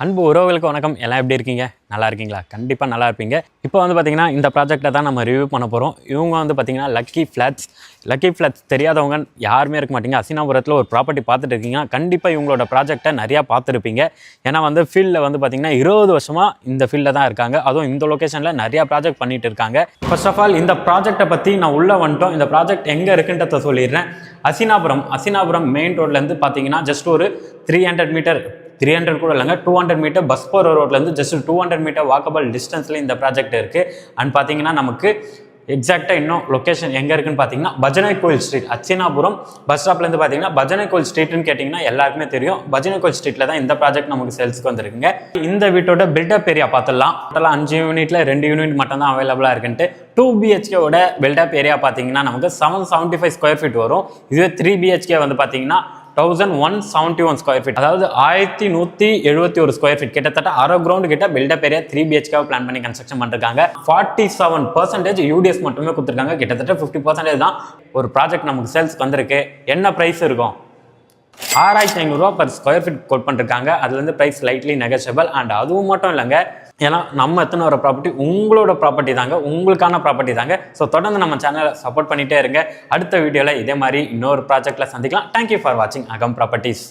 அன்பு உறவுகளுக்கு வணக்கம். எல்லாம் எப்படி இருக்கீங்க? நல்லா இருக்கீங்களா? கண்டிப்பாக நல்லா இருப்பீங்க. இப்போ வந்து பார்த்திங்கன்னா இந்த ப்ராஜெக்டை தான் நம்ம ரிவ்யூ பண்ண போகிறோம். இவங்க வந்து பார்த்திங்கன்னா லக்கி ஃப்ளாட்ஸ் தெரியாதவங்க யாருமே இருக்க மாட்டீங்க. அசினாபுரத்தில் ஒரு ப்ராப்பர்ட்டி பார்த்துட்டு இருக்கீங்கன்னா கண்டிப்பாக இவங்களோட ப்ராஜெக்டை நிறையா பார்த்துருப்பீங்க. ஏன்னா வந்து ஃபீல்டில் வந்து பார்த்திங்கன்னா 20 வருஷமாக இந்த ஃபீல்டில் தான் இருக்காங்க. அதுவும் இந்த லொக்கேஷனில் நிறையா ப்ராஜெக்ட் பண்ணிட்டு இருக்காங்க. ஃபர்ஸ்ட் ஆஃப் ஆல் இந்த ப்ராஜெக்டை பற்றி நான் உள்ளே வந்துட்டோம். இந்த ப்ராஜெக்ட் எங்கே இருக்குன்றத சொல்லிடுறேன். அசினாபுரம் மெயின் ரோட்லேருந்து பார்த்தீங்கன்னா ஜஸ்ட் ஒரு 300 மீட்டர், 300 கூட இல்லைங்க, 200 மீட்டர் பஸ் போகிற ரோட்லேருந்து ஜஸ்ட் 200 மீட்டர் வாக்கபிள் டிஸ்டன்ஸில் இந்த ப்ராஜெக்ட் இருக்குது. அண்ட் பார்த்தீங்கன்னா நமக்கு எக்ஸாக்டாக இன்னும் லொக்கேஷன் எங்கே இருக்குன்னு பார்த்தீங்கன்னா பஜனை கோயில் ஸ்ட்ரீட், அச்சினாபுரம் பஸ் ஸ்டாப்லேருந்து பார்த்தீங்கன்னா பஜனை கோயில் ஸ்ட்ரீட்னு கேட்டிங்கன்னா எல்லாருக்குமே தெரியும். பஜனை கோயில் ஸ்ட்ரீட்டில் தான் இந்த ப்ராஜெக்ட் நமக்கு சேல்ஸுக்கு வந்திருக்குங்க. இந்த வீட்டோட பில்டப் ஏரியா பார்த்துடலாம். டோட்டலாக 5 யூனிட்டில் 2 யூனிட் மட்டும் தான் அவைலபிளாக இருக்குன்ட்டு. 2 BHKவோட பில்டப் ஏரியா பார்த்தீங்கன்னா நமக்கு 775 ஸ்கொயர் ஃபீட் வரும். இதுவே 3 BHK வந்து பார்த்தீங்கன்னா 1171 ஸ்கொயர் ஃபீட், அதாவது 1171 ஸ்கொயர் ஃபீட், கிட்டத்தட்ட அரை கிரவுண்ட் கிட்ட பில்டப் ஏரியா 3 BHK பிளான் பண்ணி கன்ஸ்ட்ரக்ஷன் பண்ணிருக்காங்க. 47% UDS மட்டுமே கொடுத்துருக்காங்க. கிட்டத்தட்ட 50% தான் ஒரு ப்ராஜெக்ட் நமக்கு சேல்ஸ்க்கு வந்திருக்கு. என்ன ப்ரைஸ் இருக்கும்? 6500 ரூபா பர் ஸ்கொயர் ஃபீட் கோட் பண்ணிருக்காங்க. அதுலேருந்து ப்ரைஸ் லைட்லி நெகோஷியபிள். அண்ட் அதுவும் மட்டும் இல்லைங்க, ஏன்னா நம்ம எத்தனை வர ப்ராப்பர்ட்டி உங்களோட ப்ராப்பர்ட்டி தாங்க, உங்களுக்கான ப்ராப்பர்ட்டி தாங்க. ஸோ தொடர்ந்து நம்ம சேனலை சப்போர்ட் பண்ணிகிட்டே இருங்க. அடுத்த வீடியோவில் இதே மாதிரி இன்னொரு ப்ராஜெக்டில் சந்திக்கலாம். தேங்க்யூ ஃபார் வாட்சிங் அகம் ப்ராப்பர்ட்டிஸ்.